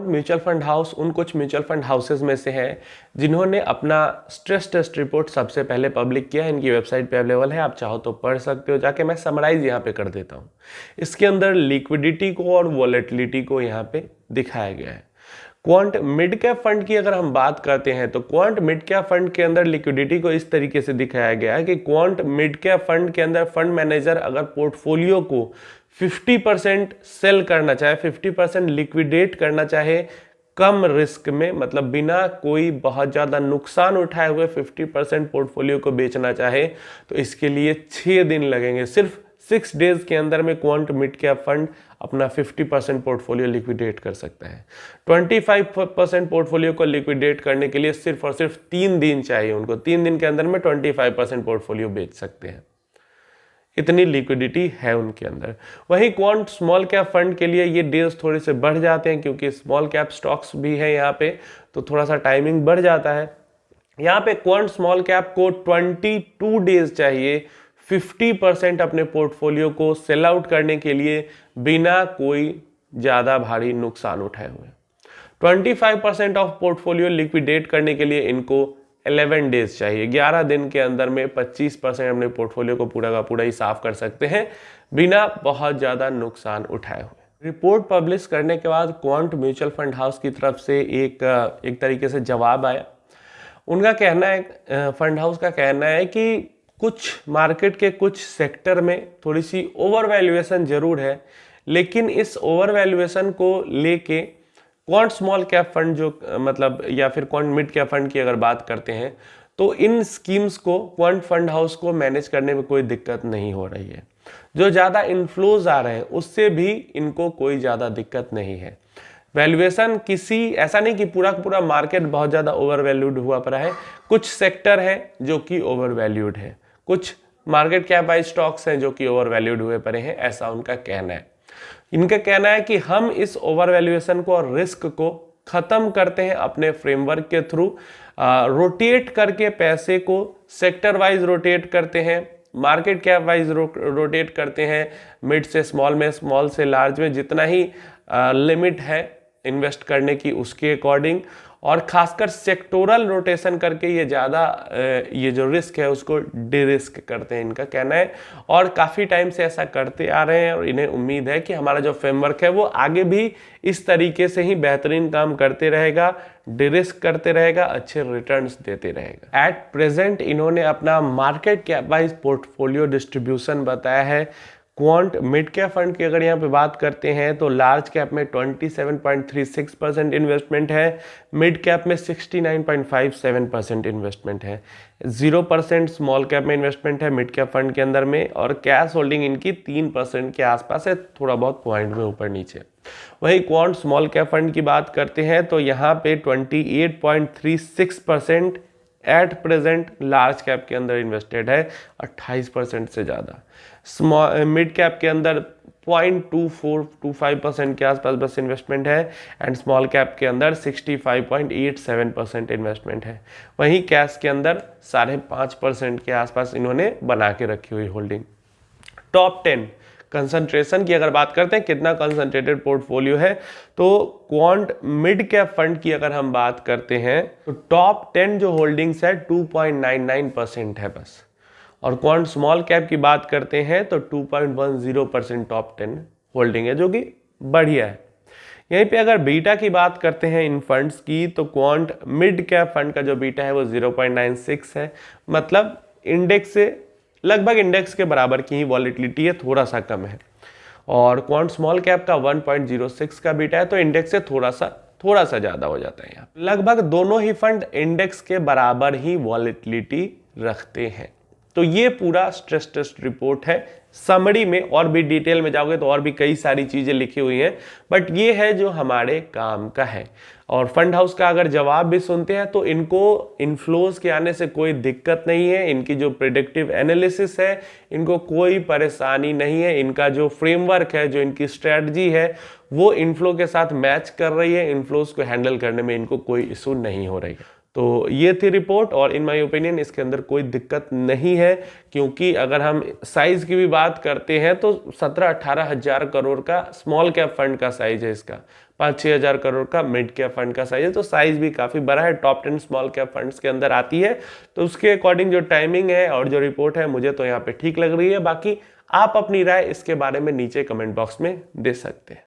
Mutual fund house उन कुछ mutual fund houses में से है जिन्होंने अपना स्ट्रेस टेस्ट रिपोर्ट सबसे पहले पब्लिक किया है। इनकी वेबसाइट पे अवेलेबल है, आप चाहो तो पढ़ सकते हो जाके। मैं समराइज यहाँ पे कर देता हूँ। इसके अंदर लिक्विडिटी को और वॉलेटिलिटी को यहाँ पे दिखाया गया है। क्वांट मिड कैप फंड की अगर हम बात करते हैं तो क्वांट मिड कैप फंड के अंदर लिक्विडिटी को इस तरीके से दिखाया गया है कि क्वांट मिड कैप फंड के अंदर फंड मैनेजर अगर पोर्टफोलियो को 50% सेल करना चाहे, 50% लिक्विडेट करना चाहे कम रिस्क में, मतलब बिना कोई बहुत ज़्यादा नुकसान उठाए हुए 50% पोर्टफोलियो को बेचना चाहे, तो इसके लिए 6 दिन लगेंगे। सिर्फ 6 डेज के अंदर में क्वांट मिड कैप फंड अपना 50% पोर्टफोलियो लिक्विडेट कर सकता है। 25% पोर्टफोलियो को लिक्विडेट करने के लिए सिर्फ और सिर्फ 3 दिन चाहिए उनको। 3 दिन के अंदर में 25% पोर्टफोलियो बेच सकते हैं। इतनी लिक्विडिटी है उनके अंदर। वहीं क्वांट स्मॉल कैप फंड के लिए ये डेज थोड़े से बढ़ जाते हैं क्योंकि स्मॉल कैप स्टॉक्स भी है यहाँ पे, तो थोड़ा सा टाइमिंग बढ़ जाता है। यहाँ पे क्वांट स्मॉल कैप को 22 डेज चाहिए 50% अपने पोर्टफोलियो को सेल आउट करने के लिए बिना कोई ज़्यादा भारी नुकसान उठाए हुए। 25% ऑफ पोर्टफोलियो लिक्विडेट करने के लिए इनको 11 डेज चाहिए। 11 दिन के अंदर में 25% अपने पोर्टफोलियो को पूरा का पूरा ही साफ कर सकते हैं बिना बहुत ज़्यादा नुकसान उठाए हुए। रिपोर्ट पब्लिश करने के बाद क्वांट म्यूचुअल फंड हाउस की तरफ से एक तरीके से जवाब आया। उनका कहना है, फंड हाउस का कहना है कि कुछ मार्केट के कुछ सेक्टर में थोड़ी सी ओवर वैल्यूएशन जरूर है, लेकिन इस ओवर वैल्यूएशन को लेके क्वांट स्मॉल कैप फंड जो मतलब या फिर क्वांट मिड कैप फंड की अगर बात करते हैं तो इन स्कीम्स को क्वांट फंड हाउस को मैनेज करने में कोई दिक्कत नहीं हो रही है। जो ज़्यादा इन्फ्लोज आ रहे हैं उससे भी इनको कोई ज़्यादा दिक्कत नहीं है। वैल्यूएशन किसी ऐसा नहीं कि पूरा पूरा मार्केट बहुत ज़्यादा ओवर वैल्यूड हुआ पड़ा है। कुछ सेक्टर है जो कि ओवर वैल्यूड है, कुछ मार्केट कैप वाइज स्टॉक्स हैं जो कि ओवर वैल्यूड हुए पड़े हैं, ऐसा उनका कहना है। इनका कहना है कि हम इस ओवर वैल्यूएशन को और रिस्क को खत्म करते हैं अपने फ्रेमवर्क के थ्रू। रोटेट करके पैसे को सेक्टर वाइज रोटेट करते हैं, मार्केट कैप वाइज रोटेट करते हैं, मिड से स्मॉल में, स्मॉल से लार्ज में, जितना ही लिमिट है इन्वेस्ट करने की उसके अकॉर्डिंग, और खासकर सेक्टोरल रोटेशन करके ये ज़्यादा ये जो रिस्क है उसको डिरिस्क करते हैं, इनका कहना है। और काफ़ी टाइम से ऐसा करते आ रहे हैं और इन्हें उम्मीद है कि हमारा जो फ्रेमवर्क है वो आगे भी इस तरीके से ही बेहतरीन काम करते रहेगा, डिरिस्क करते रहेगा, अच्छे रिटर्न्स देते रहेगा। एट प्रेजेंट इन्होंने अपना market cap wise portfolio distribution बताया है। क्वांट मिड कैप फंड की अगर यहाँ पे बात करते हैं तो लार्ज कैप में 27.36% इन्वेस्टमेंट है, मिड कैप में 69.57% इन्वेस्टमेंट है, 0% स्मॉल कैप में इन्वेस्टमेंट है मिड कैप फंड के अंदर में, और कैश होल्डिंग इनकी 3% के आसपास है, थोड़ा बहुत पॉइंट में ऊपर नीचे। वही क्वांट स्मॉल कैप फंड की बात करते हैं तो यहाँ पे 28.36% एट प्रेजेंट लार्ज कैप के अंदर इन्वेस्टेड है, 28% से ज़्यादा। स्मॉल मिड कैप के अंदर 0.2425% के आसपास बस इन्वेस्टमेंट है, एंड स्मॉल कैप के अंदर 65.87% इन्वेस्टमेंट है। वहीं कैश के अंदर 5.5% के आसपास इन्होंने बना के रखी हुई होल्डिंग। टॉप 10 कंसंट्रेशन की अगर बात करते हैं कितना कंसंट्रेटेड पोर्टफोलियो है, तो क्वांट मिड कैप फंड की अगर हम बात करते हैं तो टॉप 10 जो होल्डिंग्स है 2.99% है बस, और क्वांट स्मॉल कैप की बात करते हैं तो 2.10% टॉप 10 होल्डिंग है, जो कि बढ़िया है। यहीं पे अगर बीटा की बात करते हैं इन फंड्स की तो क्वांट मिड कैप फंड का जो बीटा है वो 0.96 है, मतलब इंडेक्स से लगभग इंडेक्स के बराबर की ही वॉलेटिलिटी है, थोड़ा सा कम है। और क्वांट स्मॉल कैप का 1.06 का बीटा है, तो इंडेक्स से थोड़ा सा ज़्यादा हो जाता है। यहाँ लगभग दोनों ही फंड इंडेक्स के बराबर ही वॉलेटिलिटी रखते हैं। तो ये पूरा स्ट्रेस टेस्ट रिपोर्ट है। समरी में और भी डिटेल में जाओगे तो और भी कई सारी चीज़ें लिखी हुई हैं, बट ये है जो हमारे काम का है। और फंड हाउस का अगर जवाब भी सुनते हैं तो इनको इनफ्लोज के आने से कोई दिक्कत नहीं है, इनकी जो प्रेडिक्टिव एनालिसिस है इनको कोई परेशानी नहीं है, इनका जो फ्रेमवर्क है, जो इनकी स्ट्रेटजी है वो इनफ्लो के साथ मैच कर रही है, इनफ्लोज को हैंडल करने में इनको कोई इशू नहीं हो रही है। तो ये थी रिपोर्ट, और इन माय ओपिनियन इसके अंदर कोई दिक्कत नहीं है, क्योंकि अगर हम साइज की भी बात करते हैं तो 17-18 हज़ार करोड़ का स्मॉल कैप फंड का साइज है इसका। 5-6 हज़ार करोड़ का मिड कैप फंड का साइज है, तो साइज भी काफ़ी बड़ा है, टॉप 10 स्मॉल कैप फंड्स के अंदर आती है। तो उसके अकॉर्डिंग जो टाइमिंग है और जो रिपोर्ट है मुझे तो यहाँ पे ठीक लग रही है। बाकी आप अपनी राय इसके बारे में नीचे कमेंट बॉक्स में दे सकते हैं।